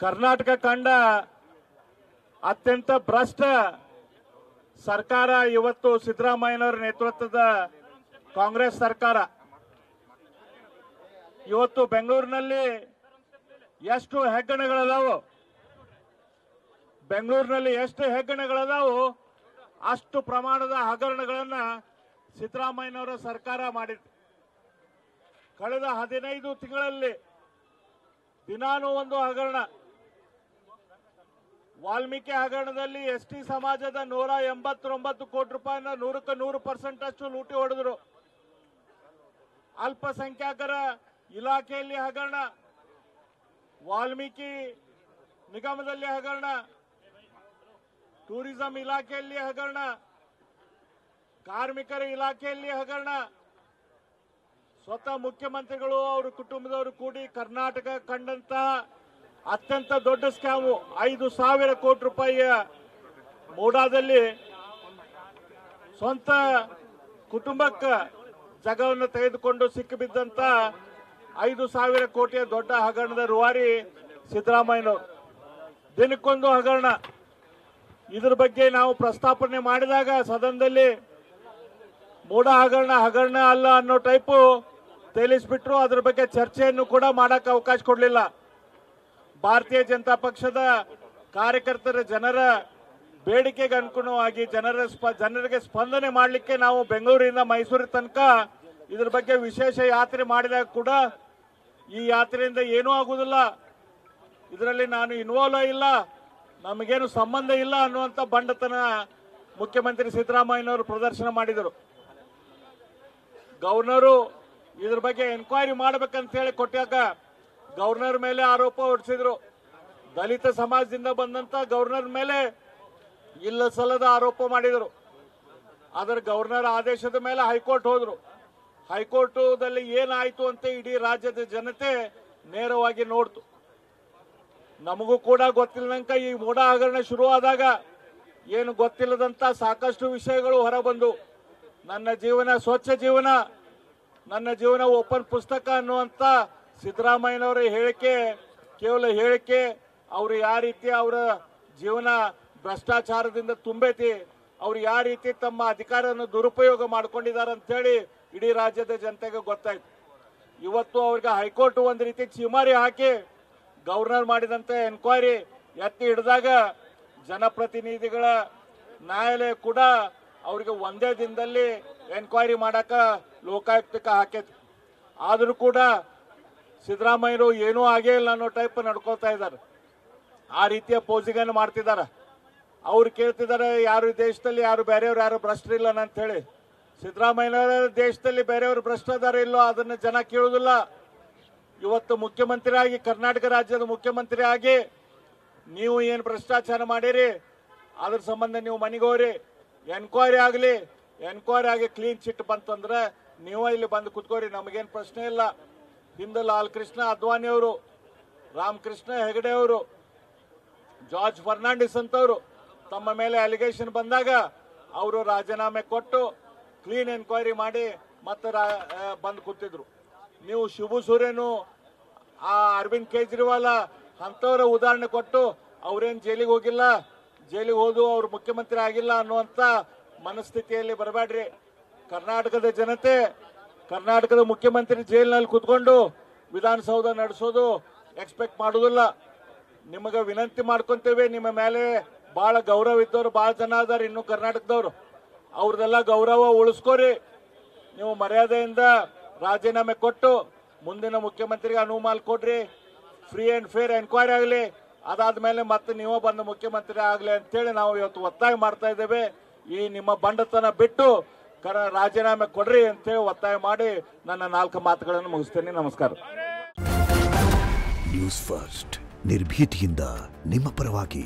ಕರ್ನಾಟಕ ಕಂಡ ಅತ್ಯಂತ ಭ್ರಷ್ಟ ಸರ್ಕಾರ ಇವತ್ತು ಸಿದ್ದರಾಮಯ್ಯನವರ ನೇತೃತ್ವದ ಕಾಂಗ್ರೆಸ್ ಸರ್ಕಾರ. ಇವತ್ತು ಬೆಂಗಳೂರಿನಲ್ಲಿ ಎಷ್ಟು ಹೆಗ್ಗಣಗಳದಾವು, ಬೆಂಗಳೂರಿನಲ್ಲಿ ಎಷ್ಟು ಹೆಗ್ಗಣಗಳದಾವು ಅಷ್ಟು ಪ್ರಮಾಣದ ಹಗರಣಗಳನ್ನ ಸಿದ್ದರಾಮಯ್ಯನವರ ಸರ್ಕಾರ ಮಾಡಿದೆ. ಕಳೆದ 15 ತಿಂಗಳಲ್ಲಿ ದಿನಾನೂ ಒಂದು ಹಗರಣ. ವಾಲ್ಮೀಕಿ ಹಗರಣದಲ್ಲಿ ಎಸ್ಟಿ ಸಮಾಜದ 189 ಕೋಟಿ ರೂಪಾಯಿನ 100ಕ್ಕೆ 100% ಅಷ್ಟು ಲೂಟಿ ಹೊಡೆದ್ರು. ಅಲ್ಪಸಂಖ್ಯಾತರ ಇಲಾಖೆಯಲ್ಲಿ ಹಗರಣ, ವಾಲ್ಮೀಕಿ ನಿಗಮದಲ್ಲಿ ಹಗರಣ, ಟೂರಿಸಂ ಇಲಾಖೆಯಲ್ಲಿ ಹಗರಣ, ಕಾರ್ಮಿಕರ ಇಲಾಖೆಯಲ್ಲಿ ಹಗರಣ. ಸ್ವತಃ ಮುಖ್ಯಮಂತ್ರಿಗಳು ಅವರ ಕುಟುಂಬದವರು ಕೂಡಿ ಕರ್ನಾಟಕ ಕಂಡಂತಹ ಅತ್ಯಂತ ದೊಡ್ಡ ಸ್ಕ್ಯಾಮು 5,000 ಕೋಟಿ ರೂಪಾಯಿಯ ಮೂಡಾದಲ್ಲಿ ಸ್ವಂತ ಕುಟುಂಬಕ್ಕೆ ಜಾಗವನ್ನು ತೆಗೆದುಕೊಂಡು ಸಿಕ್ಕಿಬಿದ್ದಂತ 5,000 ಕೋಟಿಯ ದೊಡ್ಡ ಹಗರಣದ ರೂವಾರಿ ಸಿದ್ದರಾಮಯ್ಯನವರು. ದಿನಕ್ಕೊಂದು ಹಗರಣ. ಇದ್ರ ಬಗ್ಗೆ ನಾವು ಪ್ರಸ್ತಾಪನೆ ಮಾಡಿದಾಗ ಸದನದಲ್ಲಿ ಮೂಡ ಹಗರಣ ಅಲ್ಲ ಅನ್ನೋ ಟೈಪು ತೇಲಿಸ್ಬಿಟ್ರು. ಅದ್ರ ಬಗ್ಗೆ ಚರ್ಚೆಯನ್ನು ಕೂಡ ಮಾಡಕ್ಕೆ ಅವಕಾಶ ಕೊಡಲಿಲ್ಲ. ಭಾರತೀಯ ಜನತಾ ಪಕ್ಷದ ಕಾರ್ಯಕರ್ತರ ಜನರ ಬೇಡಿಕೆಗೆ ಅನುಗುಣವಾಗಿ ಜನರಿಗೆ ಸ್ಪಂದನೆ ಮಾಡಲಿಕ್ಕೆ ನಾವು ಬೆಂಗಳೂರಿನಿಂದ ಮೈಸೂರು ತನಕ ಇದ್ರ ಬಗ್ಗೆ ವಿಶೇಷ ಯಾತ್ರೆ ಮಾಡಿದಾಗ ಕೂಡ ಈ ಯಾತ್ರೆಯಿಂದ ಏನೂ ಆಗುವುದಿಲ್ಲ, ಇದರಲ್ಲಿ ನಾನು ಇನ್ವಾಲ್ವ್ ಇಲ್ಲ, ನಮಗೇನು ಸಂಬಂಧ ಇಲ್ಲ ಅನ್ನುವಂಥ ಬಂಡತನ ಮುಖ್ಯಮಂತ್ರಿ ಸಿದ್ದರಾಮಯ್ಯನವರು ಪ್ರದರ್ಶನ ಮಾಡಿದರು. ಗವರ್ನರು ಇದ್ರ ಬಗ್ಗೆ ಎನ್ಕ್ವೈರಿ ಮಾಡಬೇಕಂತ ಹೇಳಿ ಕೊಟ್ಟಾಗ ಗವರ್ನರ್ ಮೇಲೆ ಆರೋಪ ಹೊರಿಸಿದ್ರು. ದಲಿತ ಸಮಾಜದಿಂದ ಬಂದಂತ ಗವರ್ನರ್ ಮೇಲೆ ಇಲ್ಲ ಸಲ್ಲದ ಆರೋಪ ಮಾಡಿದರು. ಅದರ ಗವರ್ನರ್ ಆದೇಶದ ಮೇಲೆ ಹೈಕೋರ್ಟ್ ಹೋದ್ರು. ಹೈಕೋರ್ಟ್ದಲ್ಲಿ ಏನಾಯ್ತು ಅಂತ ಇಡೀ ರಾಜ್ಯದ ಜನತೆ ನೇರವಾಗಿ ನೋಡ್ತು. ನಮಗೂ ಕೂಡ ಗೊತ್ತಿಲ್ಲದಂಕ ಈ ಮೂಡ ಹಗರಣ ಶುರುವಾದಾಗ ಏನು ಗೊತ್ತಿಲ್ಲದಂತ ಸಾಕಷ್ಟು ವಿಷಯಗಳು ಹೊರಬಂದು ನನ್ನ ಜೀವನ ಸ್ವಚ್ಛ ಜೀವನ, ನನ್ನ ಜೀವನ ಓಪನ್ ಪುಸ್ತಕ ಅನ್ನುವಂತ ಸಿದ್ದರಾಮಯ್ಯನವರ ಹೇಳಿಕೆ ಕೇವಲ ಹೇಳಿಕೆ. ಅವರು ಯಾವ ರೀತಿ ಅವರ ಜೀವನ ಭ್ರಷ್ಟಾಚಾರದಿಂದ ತುಂಬೈತಿ, ಅವ್ರು ಯಾವ ರೀತಿ ತಮ್ಮ ಅಧಿಕಾರವನ್ನು ದುರುಪಯೋಗ ಮಾಡ್ಕೊಂಡಿದ್ದಾರೆ ಅಂತ ಹೇಳಿ ಇಡೀ ರಾಜ್ಯದ ಜನತೆಗೆ ಗೊತ್ತಾಯ್ತು. ಇವತ್ತು ಅವ್ರಿಗೆ ಹೈಕೋರ್ಟ್ ಒಂದು ರೀತಿ ಚಿಮಾರಿ ಹಾಕಿ ಗವರ್ನರ್ ಮಾಡಿದಂತೆ ಎನ್ಕ್ವೈರಿ ಎತ್ತಿ ಹಿಡಿದಾಗ ಜನಪ್ರತಿನಿಧಿಗಳ ನ್ಯಾಯಾಲಯ ಕೂಡ ಅವರಿಗೆ ಒಂದೇ ದಿನದಲ್ಲಿ ಎನ್ಕ್ವೈರಿ ಮಾಡಕ ಲೋಕಾಯುಕ್ತಕ್ಕೆ ಹಾಕೈತಿ. ಆದರೂ ಕೂಡ ಸಿದ್ದರಾಮಯ್ಯರು ಏನೂ ಆಗೇ ಇಲ್ಲ ಅನ್ನೋ ಟೈಪ್ ನಡ್ಕೊಳ್ತಾ ಇದ್ದಾರೆ. ಆ ರೀತಿಯ ಪೋಸಿಂಗನ್ನು ಮಾಡ್ತಿದ್ದಾರೆ. ಅವ್ರು ಕೇಳ್ತಿದ್ದಾರೆ ಯಾರು ದೇಶದಲ್ಲಿ ಯಾರು ಬೇರೆಯವ್ರು ಯಾರು ಭ್ರಷ್ಟರಿಲ್ಲ ಅಂತ ಹೇಳಿ. ಸಿದ್ದರಾಮಯ್ಯನವರ ದೇಶದಲ್ಲಿ ಬೇರೆಯವರು ಭ್ರಷ್ಟದಾರ ಇಲ್ಲೋ ಅದನ್ನ ಜನ ಕೇಳುವುದಿಲ್ಲ. ಇವತ್ತು ಮುಖ್ಯಮಂತ್ರಿಯಾಗಿ ಕರ್ನಾಟಕ ರಾಜ್ಯದ ಮುಖ್ಯಮಂತ್ರಿ ಆಗಿ ನೀವು ಏನು ಭ್ರಷ್ಟಾಚಾರ ಮಾಡಿರಿ ಅದ್ರ ಸಂಬಂಧ ನೀವು ಮನೆಗೆ ಹೋಗ್ರಿ, ಎನ್ಕ್ವೈರಿ ಆಗಿ ಕ್ಲೀನ್ ಚಿಟ್ ಬಂತಂದ್ರೆ ನೀವು ಇಲ್ಲಿ ಬಂದು ಕುತ್ಕೋರಿ, ನಮಗೇನು ಪ್ರಶ್ನೆ ಇಲ್ಲ. ಹಿಂದೆ ಲಾಲ್ ಕೃಷ್ಣ ಅದ್ವಾನಿ ಅವರು, ರಾಮಕೃಷ್ಣ ಹೆಗಡೆ ಅವರು, ಜಾರ್ಜ್ ಫರ್ನಾಂಡಿಸ್ ಅಂತವರು ತಮ್ಮ ಮೇಲೆ ಅಲಿಗೇಷನ್ ಬಂದಾಗ ಅವರು ರಾಜೀನಾಮೆ ಕೊಟ್ಟು ಕ್ಲೀನ್ ಎನ್ಕ್ವೈರಿ ಮಾಡಿ ಮತ್ತೆ ಬಂದು ಕೂತಿದ್ರು. ನೀವು ಶಿಬು ಸೂರ್ಯನು ಆ ಅರವಿಂದ್ ಕೇಜ್ರಿವಾಲ್ ಅಂತವರ ಉದಾಹರಣೆ ಕೊಟ್ಟು ಅವ್ರೇನು ಜೈಲಿಗೆ ಹೋಗಿಲ್ಲ, ಜೈಲಿಗೆ ಹೋದು ಅವ್ರು ಮುಖ್ಯಮಂತ್ರಿ ಆಗಿಲ್ಲ ಅನ್ನುವಂಥ ಮನಸ್ಥಿತಿಯಲ್ಲಿ ಬರಬೇಡ್ರಿ. ಕರ್ನಾಟಕದ ಜನತೆ ಕರ್ನಾಟಕದ ಮುಖ್ಯಮಂತ್ರಿ ಜೈಲಿನಲ್ಲಿ ಕೂತ್ಕೊಂಡು ವಿಧಾನಸೌಧ ನಡೆಸೋದು ಎಕ್ಸ್ಪೆಕ್ಟ್ ಮಾಡೋದಿಲ್ಲ. ನಿಮಗೆ ವಿನಂತಿ ಮಾಡ್ಕೊಂತೇವೆ, ನಿಮ್ಮ ಮೇಲೆ ಬಹಳ ಗೌರವ ಇದ್ದವರು ಬಹಳ ಜನ ಅದಾರ ಇನ್ನು ಕರ್ನಾಟಕದವರು, ಅವ್ರದೆಲ್ಲ ಗೌರವ ಉಳಿಸ್ಕೋರಿ. ನೀವು ಮರ್ಯಾದೆಯಿಂದ ರಾಜೀನಾಮೆ ಕೊಟ್ಟು ಮುಂದಿನ ಮುಖ್ಯಮಂತ್ರಿಗೆ ಅನುವು ಕೊಡ್ರಿ. ಫ್ರೀ ಅಂಡ್ ಫೇರ್ ಎನ್ಕ್ವೈರಿ ಆಗಲಿ, ಅದಾದ್ಮೇಲೆ ಮತ್ತೆ ನೀವು ಬಂದು ಮುಖ್ಯಮಂತ್ರಿ ಆಗಲಿ ಅಂತೇಳಿ ನಾವು ಇವತ್ತು ಒತ್ತಾಯ ಮಾಡ್ತಾ ಇದ್ದೇವೆ. ಈ ನಿಮ್ಮ ಬಂಡತನ ಬಿಟ್ಟು ರಾಜೀನಾಮೆ ಕೊಡ್ರಿ ಅಂತೇಳಿ ಒತ್ತಾಯ ಮಾಡಿ ನನ್ನ 4 ಮಾತುಗಳನ್ನು ಮುಗಿಸ್ತೇನೆ. ನಮಸ್ಕಾರ. ನ್ಯೂಸ್ ಫಸ್ಟ್ ನಿರ್ಭೀತಿಯಿಂದ ನಿಮ್ಮ ಪರವಾಗಿ.